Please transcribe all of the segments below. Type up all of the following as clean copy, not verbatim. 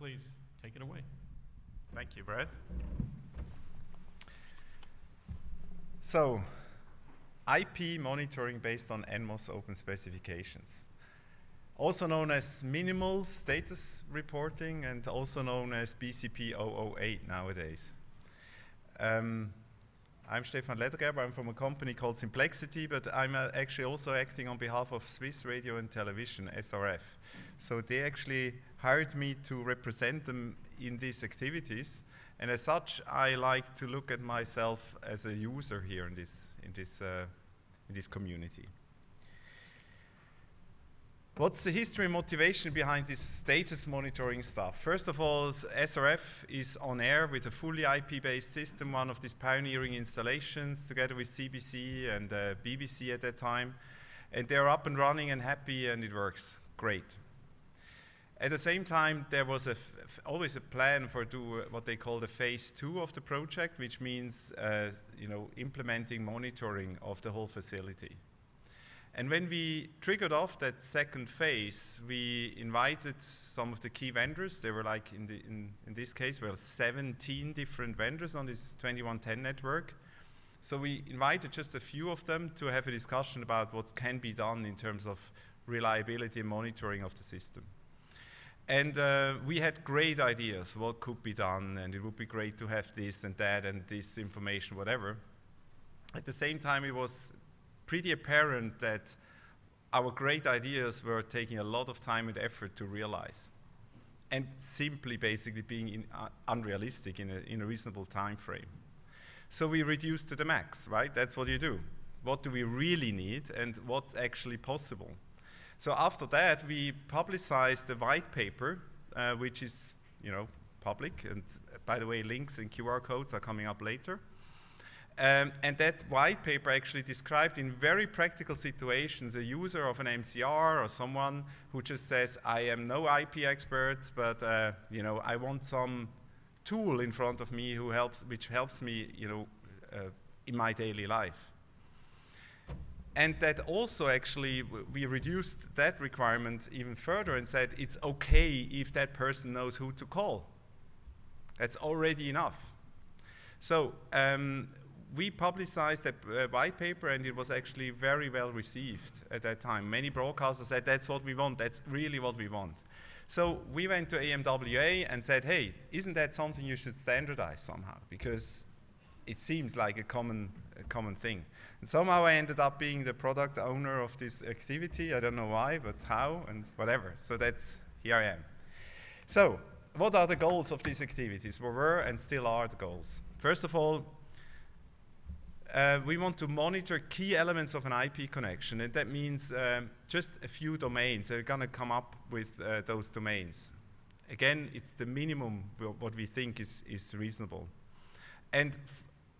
please take it away. Thank you, Brad. So, IP monitoring based on NMOS open specifications. Also known as minimal status reporting and also known as BCP 008 nowadays. I'm Stefan Ledergerber. I'm from a company called Simplexity, but I'm actually also acting on behalf of Swiss Radio and Television, SRF. So they actually hired me to represent them in these activities, and as such, I like to look at myself as a user here in this community. What's the history and motivation behind this status monitoring stuff? First of all, SRF is on air with a fully IP-based system, one of these pioneering installations, together with CBC and BBC at that time. And they're up and running and happy, and it works great. At the same time, there was always a plan for what they call the phase 2 of the project, which means implementing monitoring of the whole facility. And when we triggered off that second phase, we invited some of the key vendors. There were like, in this case, 17 different vendors on this 2110 network. So we invited just a few of them to have a discussion about what can be done in terms of reliability and monitoring of the system. And we had great ideas, what could be done, and it would be great to have this and that and this information, whatever. At the same time, it was pretty apparent that our great ideas were taking a lot of time and effort to realize, and simply basically being unrealistic in a reasonable time frame. So we reduced to the max, right? That's what you do. What do we really need and what's actually possible? So after that, we publicized the white paper, which is public, and by the way, links and QR codes are coming up later. And that white paper actually described in very practical situations a user of an MCR or someone who just says, I am no IP expert, but I want some tool in front of me which helps me in my daily life. And that also actually, we reduced that requirement even further and said it's okay if that person knows who to call. That's already enough. So we publicized that white paper, and it was actually very well received at that time. Many broadcasters said, that's what we want, that's really what we want. So we went to AMWA and said, hey, isn't that something you should standardize somehow? Because it seems like a common thing. And somehow I ended up being the product owner of this activity. I don't know why, but how and whatever. So here I am. So what are the goals of these activities? What were and still are the goals? First of all, we want to monitor key elements of an IP connection, and that means just a few domains. We're going to come up with those domains. Again, it's the minimum what we think is reasonable. And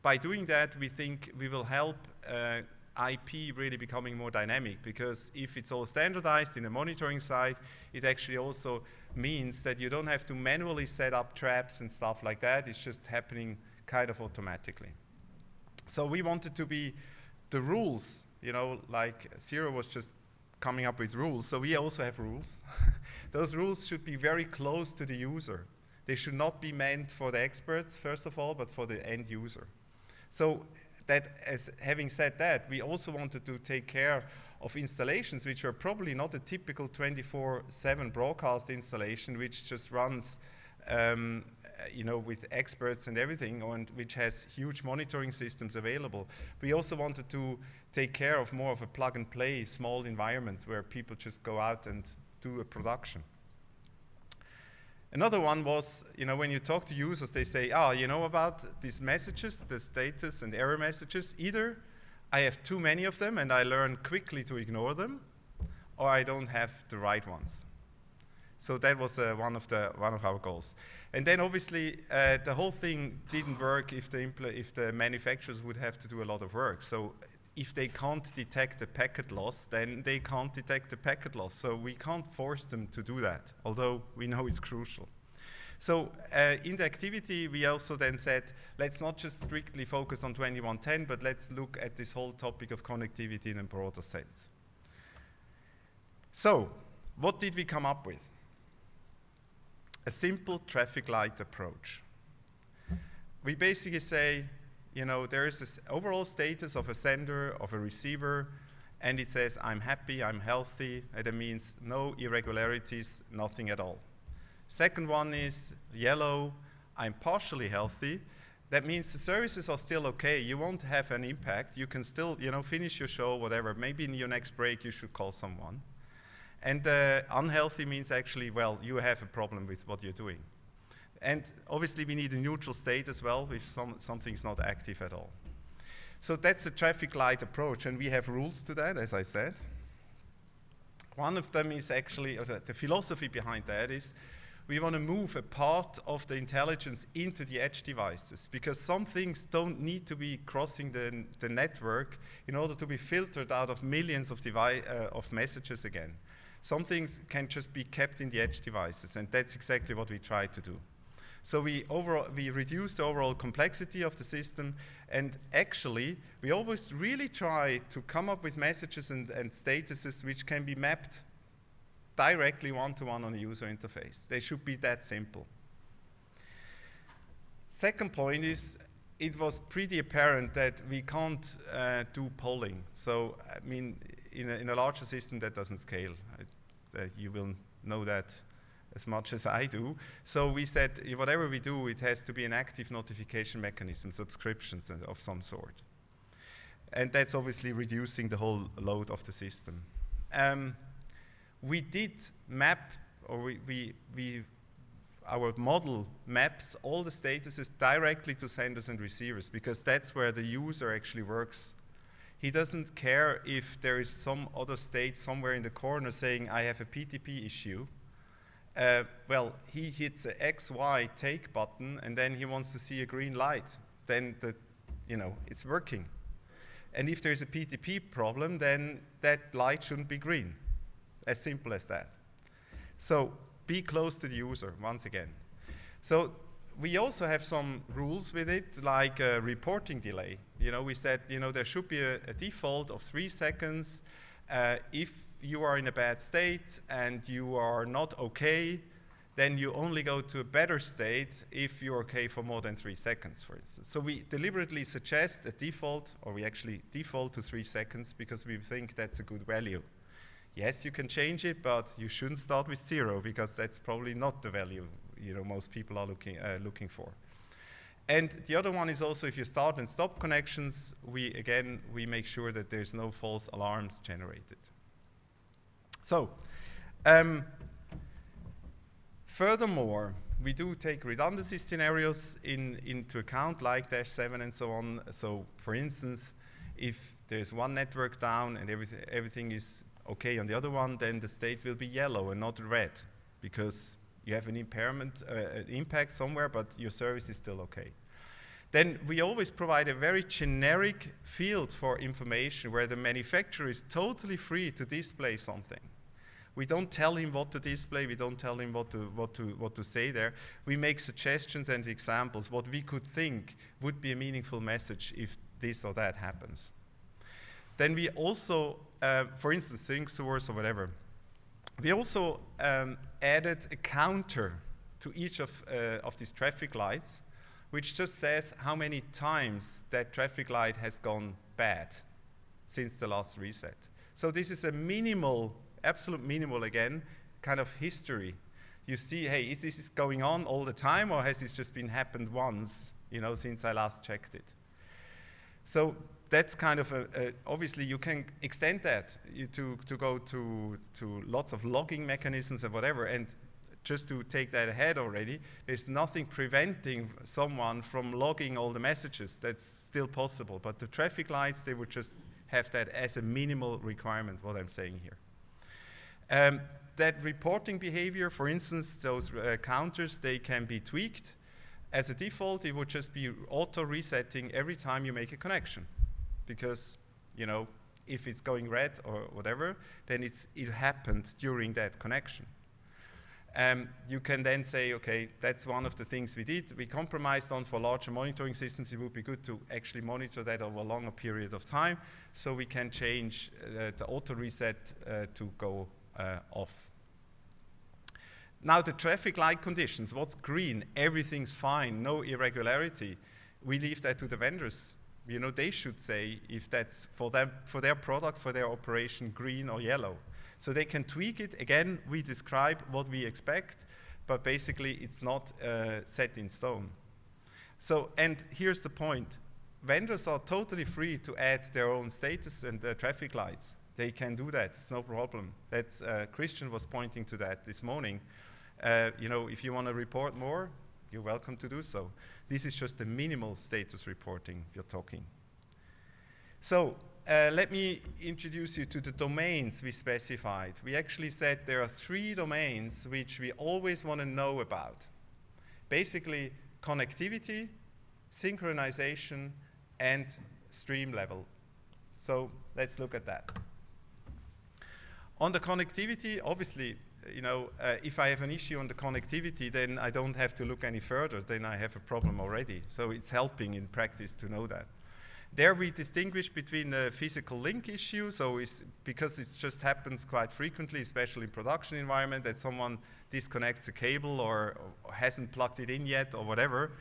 by doing that, we think we will help IP really becoming more dynamic, because if it's all standardized in the monitoring side, it actually also means that you don't have to manually set up traps and stuff like that. It's just happening kind of automatically. So we wanted to be the rules, like Zero was just coming up with rules, so we also have rules. Those rules should be very close to the user. They should not be meant for the experts, first of all, but for the end user. So having said that, we also wanted to take care of installations which are probably not a typical 24/7 broadcast installation, which just runs with experts and everything, and which has huge monitoring systems available. We also wanted to take care of more of a plug-and-play small environment where people just go out and do a production. Another one was, when you talk to users, they say, about these messages, the status and error messages, either I have too many of them and I learn quickly to ignore them, or I don't have the right ones. So that was one of our goals. And then obviously the whole thing didn't work if the manufacturers would have to do a lot of work. So if they can't detect the packet loss, then they can't detect the packet loss. So we can't force them to do that, although we know it's crucial. So in the activity, we also then said, let's not just strictly focus on 2110, but let's look at this whole topic of connectivity in a broader sense. So what did we come up with? a simple traffic light approach. We basically say, you know, there is this overall status of a sender, of a receiver, and it says, I'm happy, I'm healthy, and it means no irregularities, nothing at all. Second one is yellow, I'm partially healthy. That means the services are still okay. You won't have an impact. You can still, you know, finish your show, whatever. Maybe in your next break you should call someone. And unhealthy means actually, well, you have a problem with what you're doing. And obviously we need a neutral state as well if something's not active at all. So that's the traffic light approach, and we have rules to that, as I said. One of them is actually, the philosophy behind that is, we want to move a part of the intelligence into the edge devices, because some things don't need to be crossing the network in order to be filtered out of millions of messages again. Some things can just be kept in the edge devices, and that's exactly what we try to do. So we reduce the overall complexity of the system, and actually we always really try to come up with messages and statuses which can be mapped directly one-to-one on the user interface. They should be that simple. Second point is, it was pretty apparent that we can't do polling. So, I mean, in a larger system that doesn't scale. You will know that as much as I do. So we said, whatever we do, it has to be an active notification mechanism, subscriptions of some sort. And that's obviously reducing the whole load of the system. We did map, or our model maps all the statuses directly to senders and receivers, because that's where the user actually works. He doesn't care if there is some other state somewhere in the corner saying, I have a PTP issue. Well, he hits a XY take button, and then he wants to see a green light. Then it's working. And if there's a PTP problem, then that light shouldn't be green. As simple as that. So be close to the user, once again. So we also have some rules with it, like a reporting delay. We said, there should be a default of 3 seconds. If you are in a bad state and you are not okay, then you only go to a better state if you're okay for more than 3 seconds, for instance. So we deliberately suggest a default, or we actually default to 3 seconds because we think that's a good value. Yes, you can change it, but you shouldn't start with 0, because that's probably not the value most people are looking for. And the other one is also, if you start and stop connections, we make sure that there's no false alarms generated. So, furthermore, we do take redundancy scenarios into account, like -7 and so on. So, for instance, if there's one network down and everything is okay on the other one, then the state will be yellow and not red, because you have an impact somewhere, but your service is still okay. Then we always provide a very generic field for information where the manufacturer is totally free to display something. We don't tell him what to display, we don't tell him what to say there. We make suggestions and examples, what we could think would be a meaningful message if this or that happens. Then we also, for instance, sync source or whatever, we also added a counter to each of these traffic lights, which just says how many times that traffic light has gone bad since the last reset. So this is a minimal, absolute minimal again, kind of history. You see, hey, is this going on all the time, or has this just been happened once, since I last checked it? So that's kind of obviously you can extend that to go to lots of logging mechanisms and whatever, and just to take that ahead already, there's nothing preventing someone from logging all the messages. That's still possible, but the traffic lights, they would just have that as a minimal requirement, what I'm saying here. That reporting behavior, for instance, those counters, they can be tweaked. As a default, it would just be auto-resetting every time you make a connection. Because, if it's going red or whatever, then it happened during that connection. You can then say, okay, that's one of the things we did. We compromised on, for larger monitoring systems, it would be good to actually monitor that over a longer period of time, so we can change the auto-reset to go off. Now the traffic light conditions, what's green? Everything's fine, no irregularity. We leave that to the vendors. You know, they should say if that's for them, for their product, for their operation, green or yellow. So they can tweak it. Again, we describe what we expect, but basically it's not set in stone. So, and here's the point. Vendors are totally free to add their own status and traffic lights. They can do that, it's no problem. That's, Christian was pointing to that this morning. You know, if you want to report more, you're welcome to do so. This is just the minimal status reporting we're talking. So, let me introduce you to the domains we specified. We actually said there are 3 domains which we always want to know about. Basically, connectivity, synchronization, and stream level. So let's look at that. On the connectivity, obviously, you know, if I have an issue on the connectivity, then I don't have to look any further, then I have a problem already. So it's helping in practice to know that. There we distinguish between a physical link issue, so because it just happens quite frequently, especially in production environment, that someone disconnects a cable or hasn't plugged it in yet or whatever.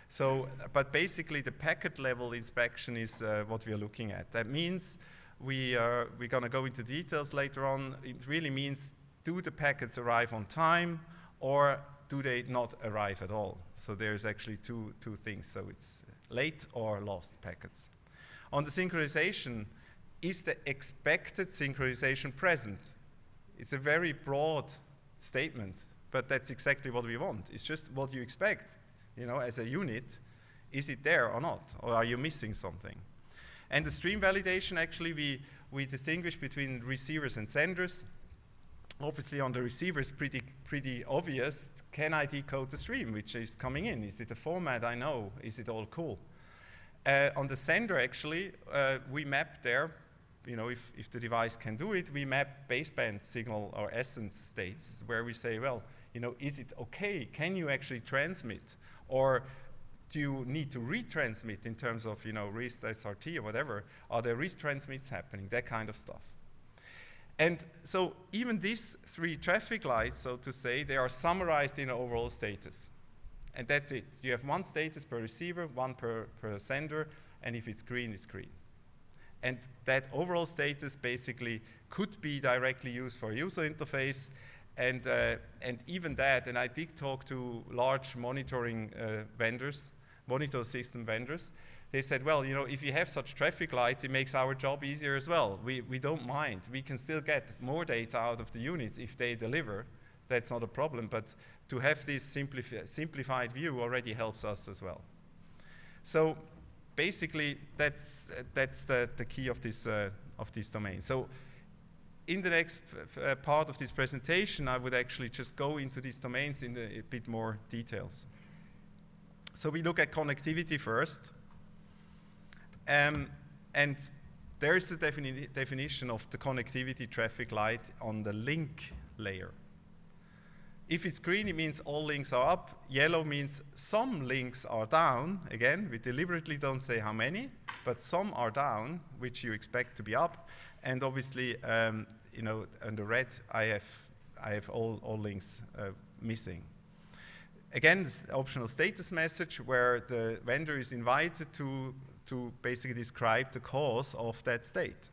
So, but basically the packet level inspection is what we are looking at. That means we're going to go into details later on. It really means, do the packets arrive on time or do they not arrive at all? So there's actually two things. So it's late or lost packets. On the synchronization, is the expected synchronization present? It's a very broad statement, but that's exactly what we want. It's just what you expect, you know, as a unit. Is it there or not? Or are you missing something? And the stream validation, actually, we distinguish between receivers and senders. Obviously, on the receiver, it's pretty obvious. Can I decode the stream which is coming in? Is it a format I know? Is it all cool? On the sender, actually, we map there, you know, if the device can do it, we map baseband signal or essence states where we say, well, you know, is it okay? Can you actually transmit? Or do you need to retransmit in terms of, you know, RIST, SRT or whatever? Are there retransmits happening? That kind of stuff. And so even these 3 traffic lights, so to say, they are summarized in an overall status. And that's it. You have 1 status per receiver, 1 per sender, and if it's green, it's green. And that overall status basically could be directly used for a user interface, and even that, and I did talk to large monitoring vendors, monitor system vendors. They said, well, you know, if you have such traffic lights, it makes our job easier as well. We don't mind. We can still get more data out of the units if they deliver. That's not a problem, but to have this simplified view already helps us as well. So basically, that's the key of this domain. So in the next part of this presentation, I would actually just go into these domains in a bit more details. So we look at connectivity first. And there is this definition of the connectivity traffic light on the link layer. If it's green, it means all links are up. Yellow means some links are down. Again, we deliberately don't say how many, but some are down, which you expect to be up. And obviously, you know, under red, I have all links missing. Again, this optional status message where the vendor is invited to basically describe the cause of that state.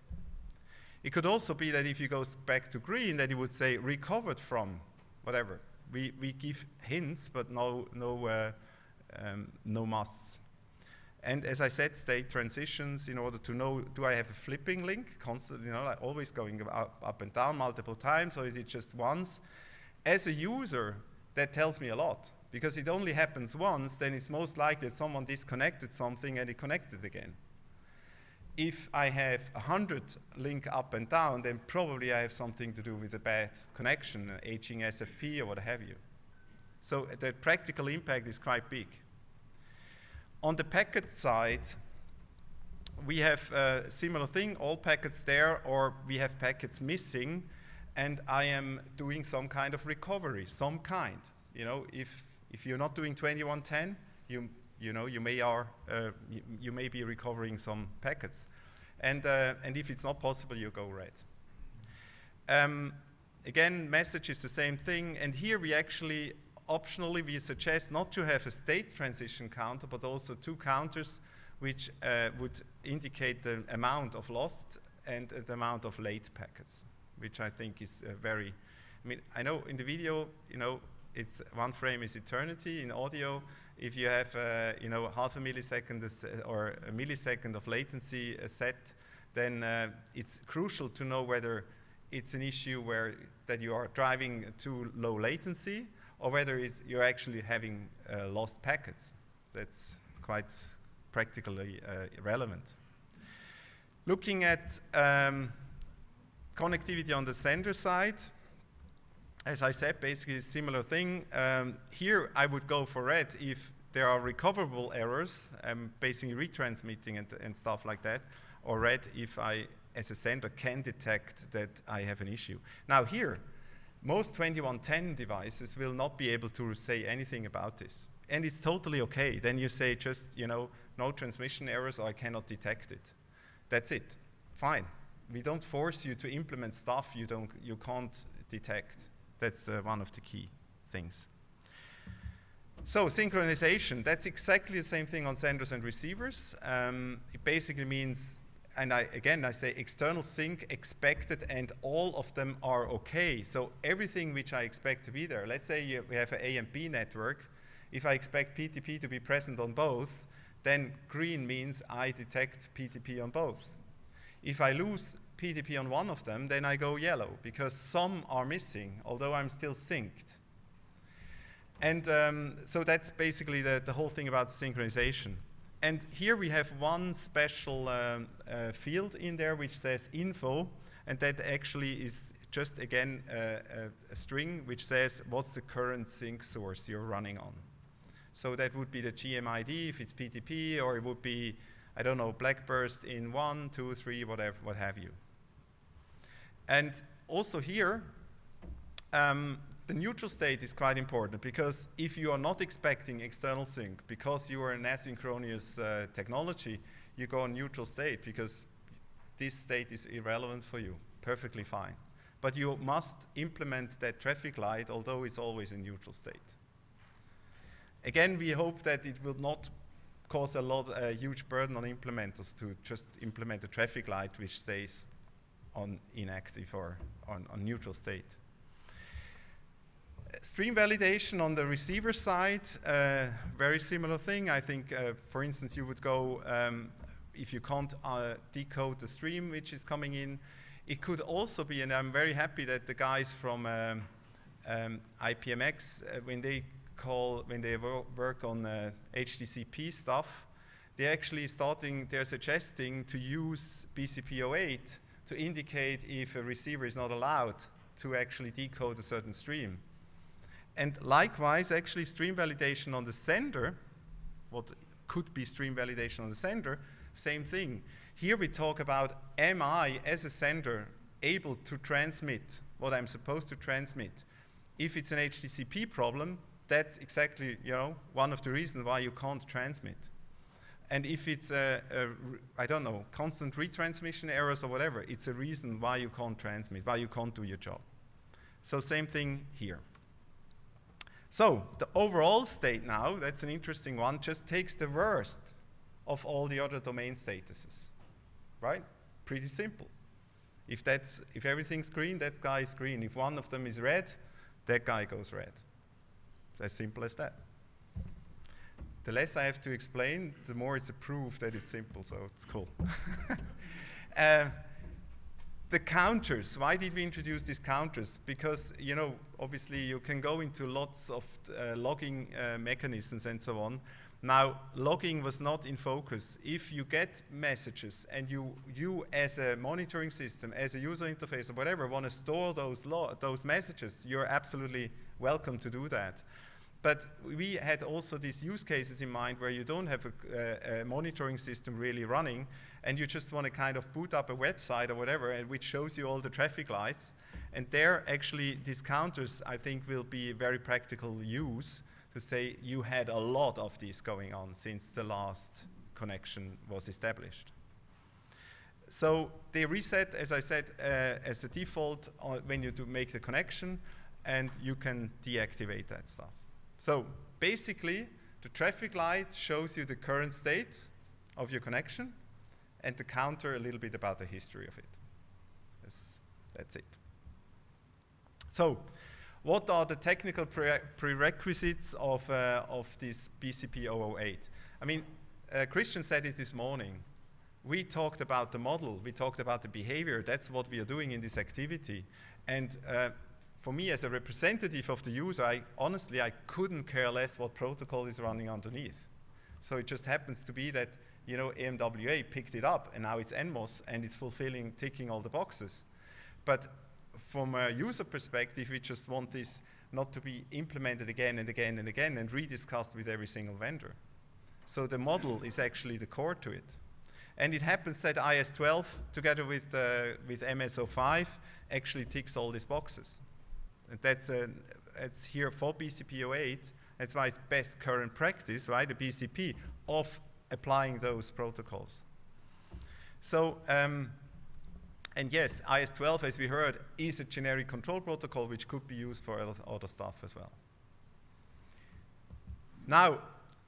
It could also be that if you go back to green, that it would say recovered from whatever. We give hints, but no musts. And as I said, state transitions in order to know, do I have a flipping link constantly, you know, like always going up and down multiple times, or is it just once? As a user, that tells me a lot, because it only happens once, then it's most likely that someone disconnected something and it connected again. If I have 100 link up and down, then probably I have something to do with a bad connection, an aging SFP or what have you. So the practical impact is quite big. On the packet side, we have a similar thing, all packets there, or we have packets missing, and I am doing some kind of recovery, some kind. You know, if you're not doing 2110, you know, you may be recovering some packets. And if it's not possible, you go red. Again, message is the same thing, and here we actually, optionally, we suggest not to have a state transition counter, but also 2 counters which would indicate the amount of lost and the amount of late packets, which I think is very, I mean, I know in the video, you know, it's 1 frame is eternity. In audio, if you have, you know, half a millisecond or a millisecond of latency set, then it's crucial to know whether it's an issue that you are driving too low latency, or whether you're actually having lost packets. That's quite practically relevant. Looking at connectivity on the sender side, as I said, basically a similar thing. Here I would go for red if there are recoverable errors, basically retransmitting and stuff like that, or red if I, as a sender, can detect that I have an issue. Now here, most 2110 devices will not be able to say anything about this. And it's totally okay. Then you say just, you know, no transmission errors, or I cannot detect it. That's it. Fine. We don't force you to implement stuff you can't detect. That's one of the key things. So synchronization, that's exactly the same thing on senders and receivers. It basically means, and I say external sync expected, and all of them are okay. So everything which I expect to be there, let's say we have an A and B network. If I expect PTP to be present on both, then green means I detect PTP on both. If I lose PTP on one of them, then I go yellow, because some are missing, although I'm still synced. And so that's basically the whole thing about synchronization. And here we have one special field in there which says info, and that actually is just, again, a string which says what's the current sync source you're running on. So that would be the GMID if it's PTP, or it would be, I don't know, blackburst in 1, 2, 3, whatever, what have you. And also here, the neutral state is quite important, because if you are not expecting external sync, because you are an asynchronous technology, you go on neutral state, because this state is irrelevant for you, perfectly fine. But you must implement that traffic light, although it's always in neutral state. Again, we hope that it will not cause a huge burden on implementers to just implement a traffic light which stays on inactive or on neutral state. Stream validation on the receiver side, very similar thing. I think, for instance, you would go, if you can't decode the stream which is coming in, it could also be, and I'm very happy that the guys from IPMX, when they work on HDCP stuff, they're suggesting to use BCP08 to indicate if a receiver is not allowed to actually decode a certain stream. And likewise, actually, stream validation on the sender, what could be stream validation on the sender, same thing. Here we talk about, am I, as a sender, able to transmit what I'm supposed to transmit? If it's an HDCP problem, that's exactly, you know, one of the reasons why you can't transmit. And if it's I don't know, constant retransmission errors or whatever, it's a reason why you can't transmit, why you can't do your job. So same thing here. So the overall state now, that's an interesting one, just takes the worst of all the other domain statuses, right? Pretty simple. If everything's green, that guy is green. If one of them is red, that guy goes red. As simple as that. The less I have to explain, the more it's a proof that it's simple, so it's cool. The counters, why did we introduce these counters? Because, you know, obviously you can go into lots of logging mechanisms and so on. Now, logging was not in focus. If you get messages and you as a monitoring system, as a user interface or whatever, want to store those messages, you're absolutely welcome to do that. But we had also these use cases in mind where you don't have a monitoring system really running, and you just want to kind of boot up a website or whatever, and which shows you all the traffic lights. And there, actually, these counters, I think, will be very practical use to say you had a lot of these going on since the last connection was established. So they reset, as I said, as a default when you do make the connection, and you can deactivate that stuff. So basically, the traffic light shows you the current state of your connection, and the counter a little bit about the history of it. That's it. So, what are the technical prerequisites of this BCP 008? I mean, Christian said it this morning. We talked about the model, we talked about the behavior. That's what we are doing in this activity. And for me, as a representative of the user, honestly, I couldn't care less what protocol is running underneath. So it just happens to be that, you know, AMWA picked it up, and now it's NMOS, and it's ticking all the boxes. But from a user perspective, we just want this not to be implemented again and again and again and rediscussed with every single vendor. So the model is actually the core to it. And it happens that IS-12, together with MS-05, actually ticks all these boxes. And that's here for BCP 08. That's why it's best current practice, right, the BCP, of applying those protocols. So, and yes, IS-12, as we heard, is a generic control protocol which could be used for other stuff as well. Now,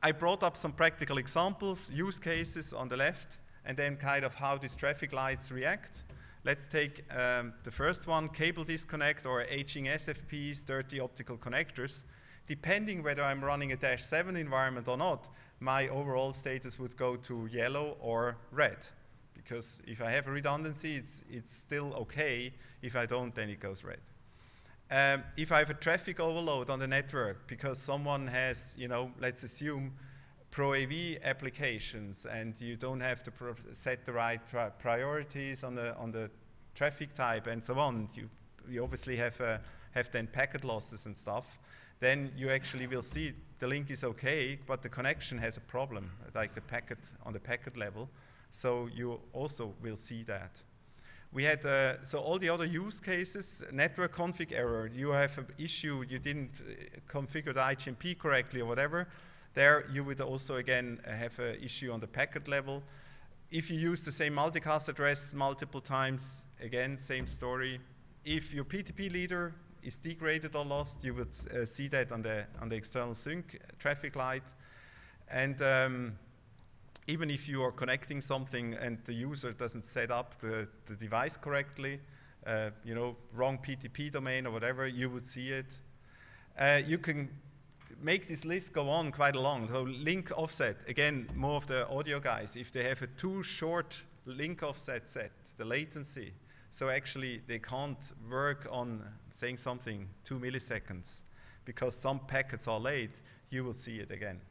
I brought up some practical examples, use cases on the left, and then kind of how these traffic lights react. Let's take the first one, cable disconnect or aging SFPs, dirty optical connectors. Depending whether I'm running a -7 environment or not, my overall status would go to yellow or red. Because if I have a redundancy, it's still okay. If I don't, then it goes red. If I have a traffic overload on the network because someone has, you know, let's assume Pro AV applications, and you don't have to set the right priorities on the traffic type and so on, you obviously have then packet losses and stuff, then you actually will see the link is okay, but the connection has a problem, like the packet on the packet level. So you also will see that. We had, so all the other use cases, network config error, you have an issue, you didn't configure the IGMP correctly or whatever, there you would also again have an issue on the packet level. If you use the same multicast address multiple times, again, same story. If your PTP leader is degraded or lost, you would see that on the external sync traffic light. And even if you are connecting something and the user doesn't set up the device correctly, you know, wrong PTP domain or whatever, you would see it. You can make this list go on quite long. So link offset, again, more of the audio guys, if they have a too short link offset set, the latency, so actually they can't work on saying something 2 milliseconds because some packets are late, you will see it again.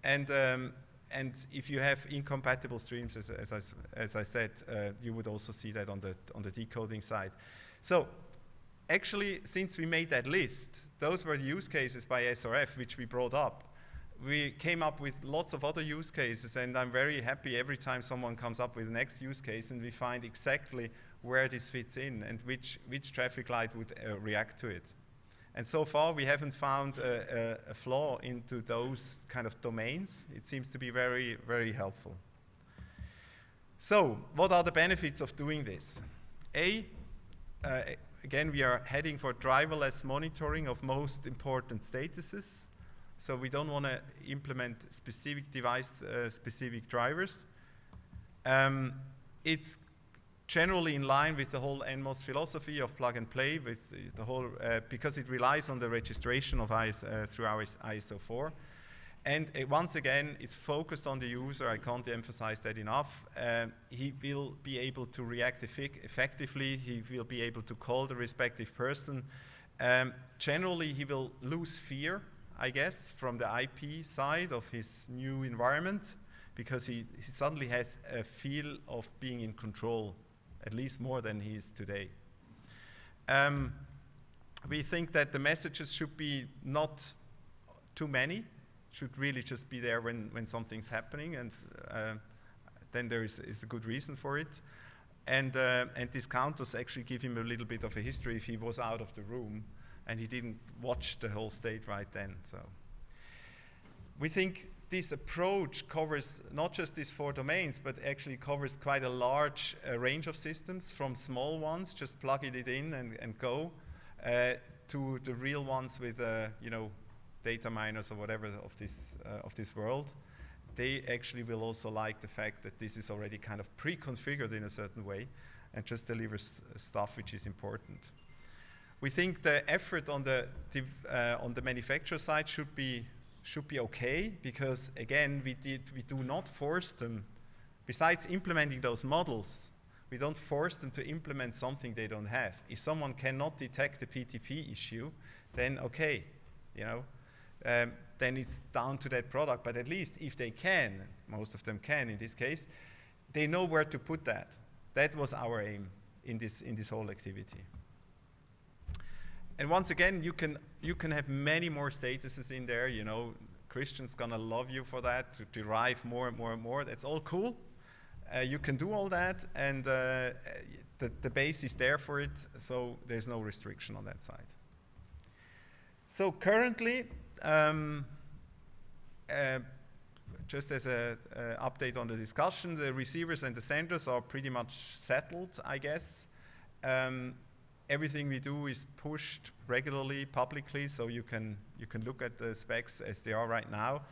And if you have incompatible streams, as I said, you would also see that on the decoding side. So actually, since we made that list, those were the use cases by SRF which we brought up. We came up with lots of other use cases, and I'm very happy every time someone comes up with the next use case and we find exactly where this fits in and which traffic light would react to it. And so far, we haven't found a flaw into those kind of domains. It seems to be very, very helpful. So, what are the benefits of doing this? Again, we are heading for driverless monitoring of most important statuses. So we don't want to implement specific device, specific drivers. It's generally in line with the whole NMOS philosophy of plug and play, with the whole, because it relies on the registration of through our ISO 4. And once again, it's focused on the user. I can't emphasize that enough. He will be able to react effectively. He will be able to call the respective person. Generally, he will lose fear, I guess, from the IP side of his new environment, because he suddenly has a feel of being in control, at least more than he is today. We think that the messages should be not too many, should really just be there when something's happening, and then there is a good reason for it. And these counters actually give him a little bit of a history if he was out of the room and he didn't watch the whole state right then. So we think this approach covers not just these 4 domains, but actually covers quite a large range of systems, from small ones, just plugging it in and go, to the real ones with, you know, data miners or whatever of this world. They actually will also like the fact that this is already kind of pre-configured in a certain way and just delivers stuff which is important. We think the effort on the manufacturer side should be okay, because again, we do not force them, besides implementing those models, we don't force them to implement something they don't have. If someone cannot detect the PTP issue, then okay, you know, then it's down to that product. But at least if they can, most of them can in this case, they know where to put that. That was our aim in this whole activity. And once again, you can have many more statuses in there. You know, Christian's gonna love you for that, to derive more and more and more. That's all cool. You can do all that, and the base is there for it, so there's no restriction on that side. So currently, just as an update on the discussion, the receivers and the senders are pretty much settled, I guess. Everything we do is pushed regularly, publicly, so you can look at the specs as they are right now.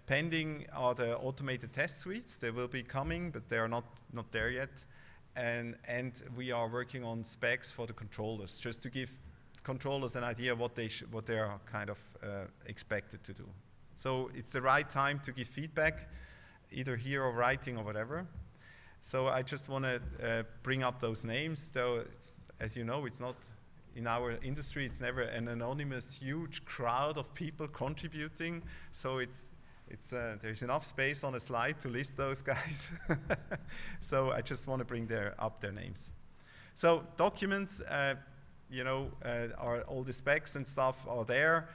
Pending are the automated test suites. They will be coming, but they are not there yet. And we are working on specs for the controllers, just to give controllers an idea what they are kind of expected to do. So it's the right time to give feedback, either here or writing or whatever. So I just want to bring up those names, though, as you know, it's not, in our industry, it's never an anonymous, huge crowd of people contributing. So there's enough space on a slide to list those guys. So I just want to bring up their names. So documents, you know, all the specs and stuff are there,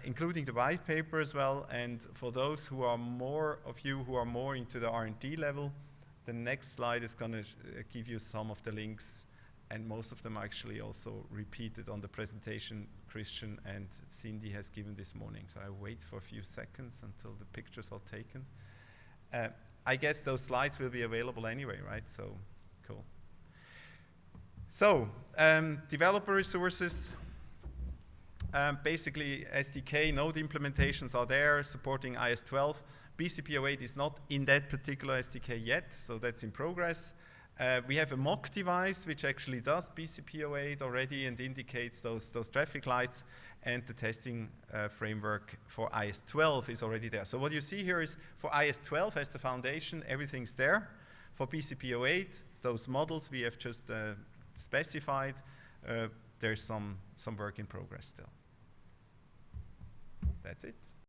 including the white paper as well. And for those who are more into the R&D level, the next slide is going to give you some of the links, and most of them are actually also repeated on the presentation Christian and Cindy has given this morning. So I wait for a few seconds until the pictures are taken. I guess those slides will be available anyway, right? So, cool. So, developer resources. Basically, SDK node implementations are there supporting IS-12. BCP08 is not in that particular SDK yet, so that's in progress. We have a mock device which actually does BCP08 already and indicates those traffic lights, and the testing framework for IS-12 is already there. So what you see here is for IS-12 as the foundation, everything's there. For BCP08, those models we have just specified, there's some work in progress still. That's it.